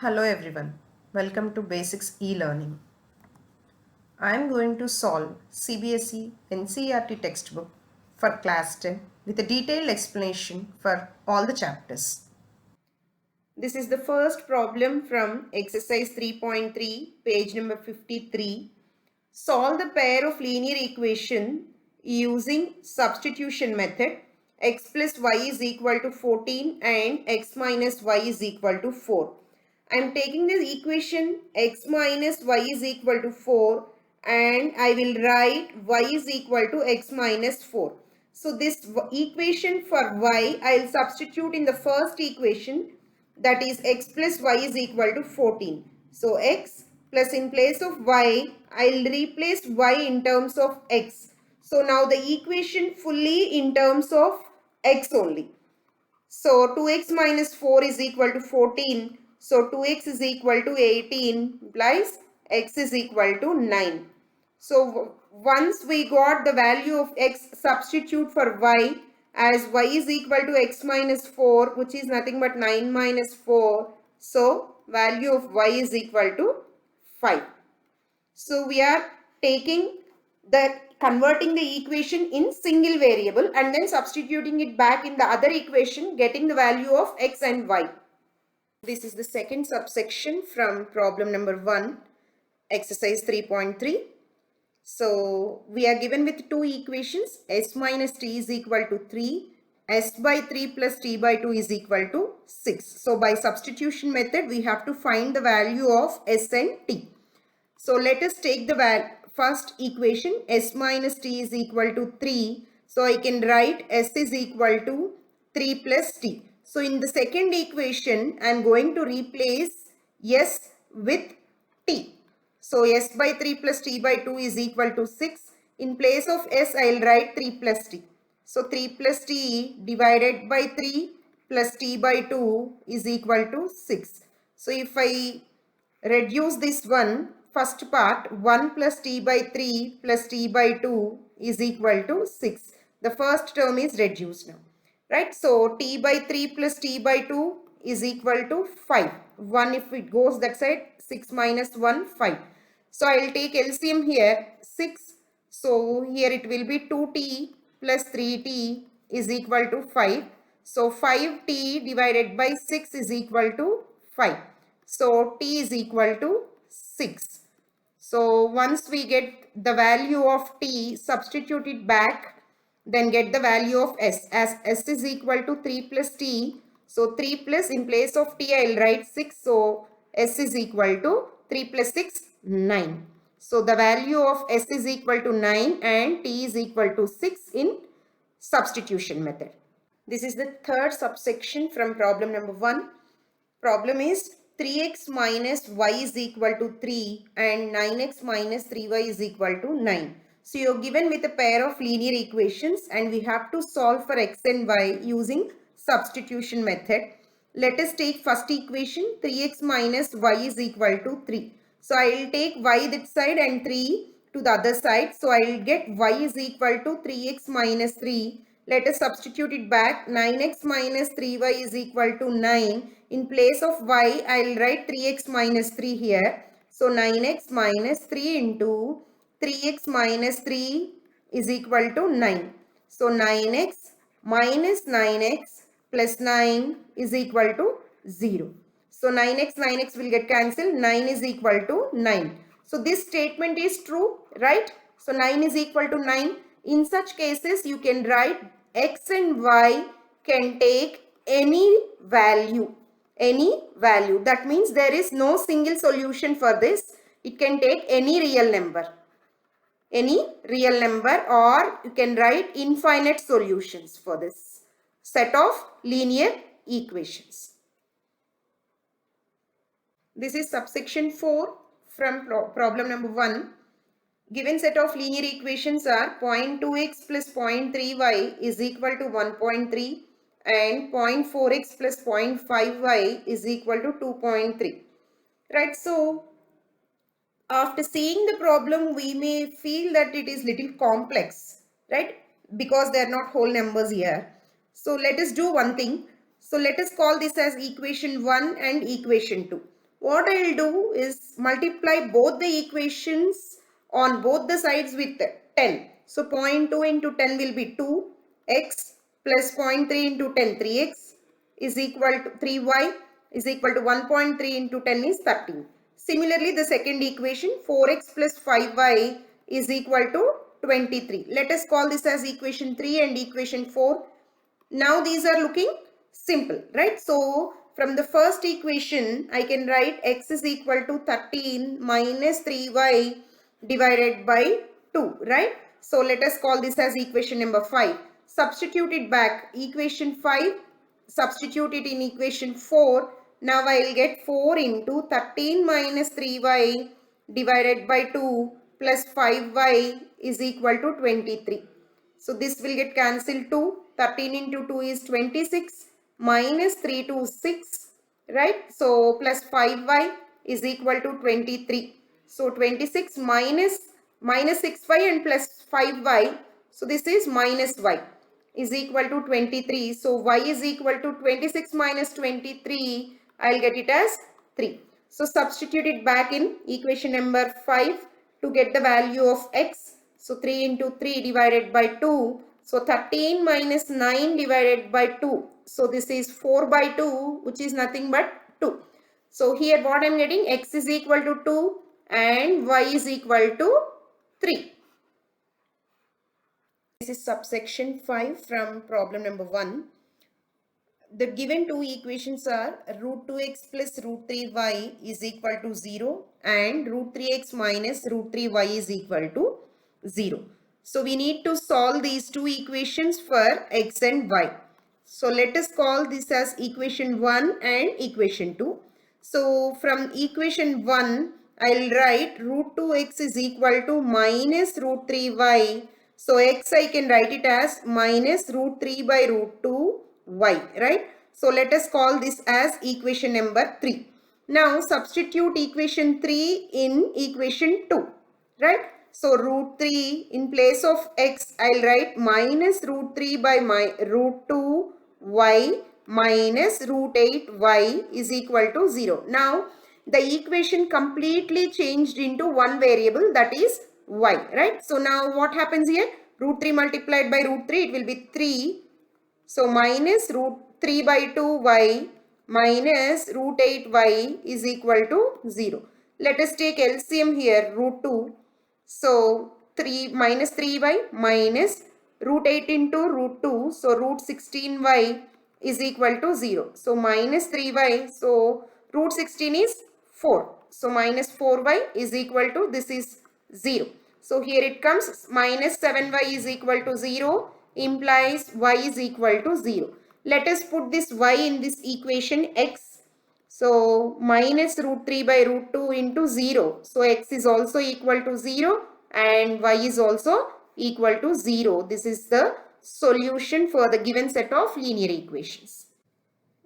Hello everyone, welcome to Basics e-Learning. I am going to solve CBSE NCERT textbook for class 10 with a detailed explanation for all the chapters. This is the first problem from exercise 3.3, page number 53. Solve the pair of linear equation using substitution method. X plus y is equal to 14 and x minus y is equal to 4. I am taking this equation x minus y is equal to 4 and I will write y is equal to x minus 4. So this equation for y I will substitute in the first equation, that is x plus y is equal to 14. So x plus in place of y, I will replace y in terms of x. So now the equation fully in terms of x only. So 2x minus 4 is equal to 14. So 2x is equal to 18 implies x is equal to 9. So once we got the value of x, substitute for y as y is equal to x minus 4, which is nothing but 9 minus 4. So value of y is equal to 5. So we are taking converting the equation in single variable and then substituting it back in the other equation, getting the value of x and y. This is the second subsection from problem number 1, exercise 3.3. So we are given with two equations, s minus t is equal to 3, s by 3 plus t by 2 is equal to 6. So by substitution method, we have to find the value of s and t. So let us take the first equation, s minus t is equal to 3. So I can write s is equal to 3 plus t. So in the second equation, I am going to replace s with t. So s by 3 plus t by 2 is equal to 6. In place of s, I will write 3 plus t. So 3 plus t divided by 3 plus t by 2 is equal to 6. So if I reduce this one, first part 1 plus t by 3 plus t by 2 is equal to 6. The first term is reduced now. Right? So t by 3 plus t by 2 is equal to 5. 1 if it goes that side, 6 minus 1, 5. So I will take LCM here, 6. So here it will be 2t plus 3t is equal to 5. So 5t divided by 6 is equal to 5. So t is equal to 6. So once we get the value of t, substitute it back, then get the value of s. As s is equal to 3 plus t, so 3 plus in place of t I will write 6. So s is equal to 3 plus 6, 9. So the value of s is equal to 9 and t is equal to 6 in substitution method. This is the third subsection from problem number 1. Problem is 3x minus y is equal to 3 and 9x minus 3y is equal to 9. So you're given with a pair of linear equations and we have to solve for x and y using substitution method. Let us take first equation, 3x minus y is equal to 3. So I will take y this side and 3 to the other side. So I will get y is equal to 3x minus 3. Let us substitute it back. 9x minus 3y is equal to 9. In place of y, I will write 3x minus 3 here. So 9x minus 3 into 3x minus 3 is equal to 9. So 9x minus 9x plus 9 is equal to 0. So 9x will get cancelled. 9 is equal to 9. So this statement is true, right? So 9 is equal to 9. In such cases, you can write x and y can take any value. Any value. That means there is no single solution for this. It can take any real number. Any real number, or you can write infinite solutions for this set of linear equations. This is subsection 4 from problem number 1. Given set of linear equations are 0.2x plus 0.3y is equal to 1.3 and 0.4x plus 0.5y is equal to 2.3. Right, so after seeing the problem, we may feel that it is little complex, right? Because they are not whole numbers here. So let us do one thing. So let us call this as equation 1 and equation 2. what I will do is multiply both the equations on both the sides with 10. So 0.2 into 10 will be 2x plus 0.3 into 10, 3x is equal to 3y is equal to 1.3 into 10 is 13. Similarly, the second equation 4x plus 5y is equal to 23. Let us call this as equation 3 and equation 4. Now these are looking simple, right? So from the first equation, I can write x is equal to 13 minus 3y divided by 2, right? So let us call this as equation number 5. Substitute it back. Equation 5, substitute it in equation 4. Now I will get 4 into 13 minus 3y divided by 2 plus 5y is equal to 23. So this will get cancelled too. 13 into 2 is 26 minus 3 to 6, right? So plus 5y is equal to 23. So 26 minus 6y and plus 5y. So this is minus y is equal to 23. So y is equal to 26 minus 23. I'll get it as 3. So substitute it back in equation number 5 to get the value of x. So 3 into 3 divided by 2. So 13 minus 9 divided by 2. So this is 4 by 2, which is nothing but 2. So here what I am getting, x is equal to 2 and y is equal to 3. This is subsection 5 from problem number 1. The given two equations are root 2x plus root 3y is equal to 0 and root 3x minus root 3y is equal to 0. So we need to solve these two equations for x and y. So let us call this as equation 1 and equation 2. So from equation 1, I will write root 2x is equal to minus root 3y. So x I can write it as minus root 3 by root 2y, right? So let us call this as equation number 3. Now substitute equation 3 in equation 2, right? So root 3 in place of x, I'll write minus root 3 by root 2y minus root 8y is equal to 0. Now the equation completely changed into one variable, that is y, right? So now what happens here? Root 3 multiplied by root 3, it will be 3. So minus root 3 by 2y minus root 8y is equal to 0. Let us take LCM here, root 2. So 3 minus 3y minus root 8 into root 2. So root 16y is equal to 0. So minus 3y. So root 16 is 4. So minus 4y is equal to, this is 0. So here it comes, minus 7y is equal to 0 implies y is equal to 0. Let us put this y in this equation x. So minus root 3 by root 2 into 0. So x is also equal to 0 and y is also equal to 0. This is the solution for the given set of linear equations.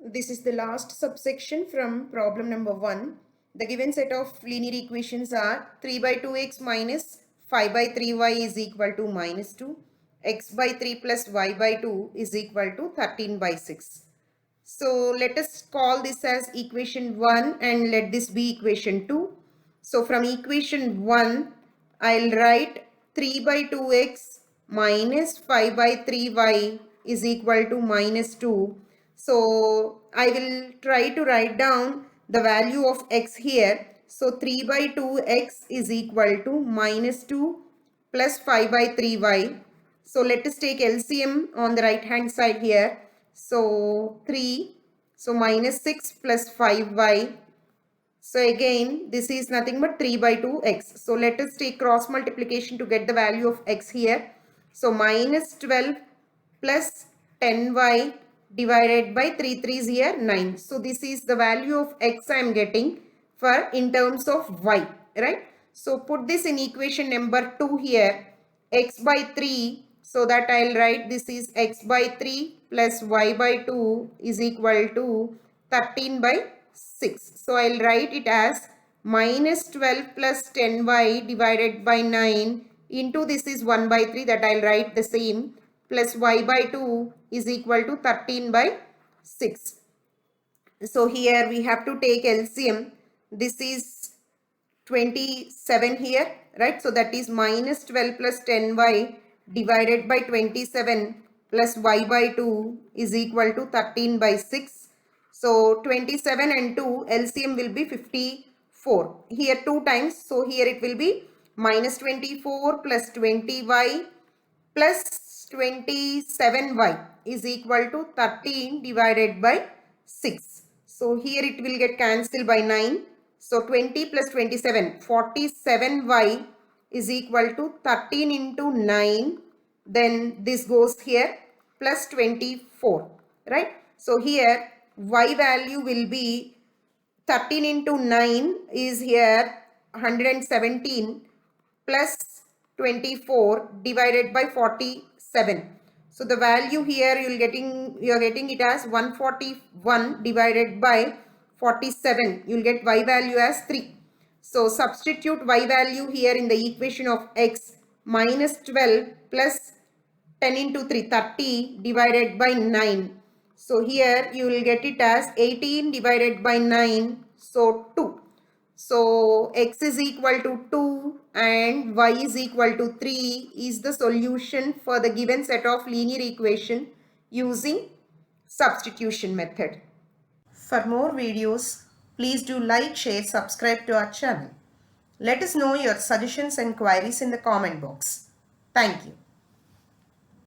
This is the last subsection from problem number 1. The given set of linear equations are 3 by 2x minus 5 by 3y is equal to minus 2. X by 3 plus y by 2 is equal to 13 by 6. So let us call this as equation 1 and let this be equation 2. So from equation 1, I'll write 3 by 2x minus 5 by 3y is equal to minus 2. So I will try to write down the value of x here. So 3 by 2x is equal to minus 2 plus 5 by 3y. So let us take LCM on the right hand side here. So 3, so minus 6 plus 5y. So again this is nothing but 3 by 2x. So let us take cross multiplication to get the value of x here. So minus 12 plus 10y divided by 3 3s here 9. So this is the value of x I am getting for in terms of y, right? So put this in equation number 2 here, x by 3. So that I'll write this is x by 3 plus y by 2 is equal to 13 by 6. So I'll write it as minus 12 plus 10y divided by 9 into this is 1 by 3, that I'll write the same, plus y by 2 is equal to 13 by 6. So here we have to take LCM. this is 27 here, right? So that is minus 12 plus 10y divided by 27 plus y by 2 is equal to 13 by 6. So 27 and 2 LCM will be 54. Here 2 times. So here it will be minus 24 plus 20y plus 27y is equal to 13 divided by 6. So here it will get cancelled by 9. So 20 plus 27, 47y is equal to 13 into 9. Then this goes here plus 24, right? So here y value will be 13 into 9 is here 117 plus 24 divided by 47. So the value here you are getting it as 141 divided by 47. You will get y value as 3. So substitute y value here in the equation of x, minus 12 plus 10 into 3, 30 divided by 9. So here you will get it as 18 divided by 9, so 2. So x is equal to 2 and y is equal to 3 is the solution for the given set of linear equation using substitution method. For more videos, please do like, share, subscribe to our channel. Let us know your suggestions and queries in the comment box. Thank you.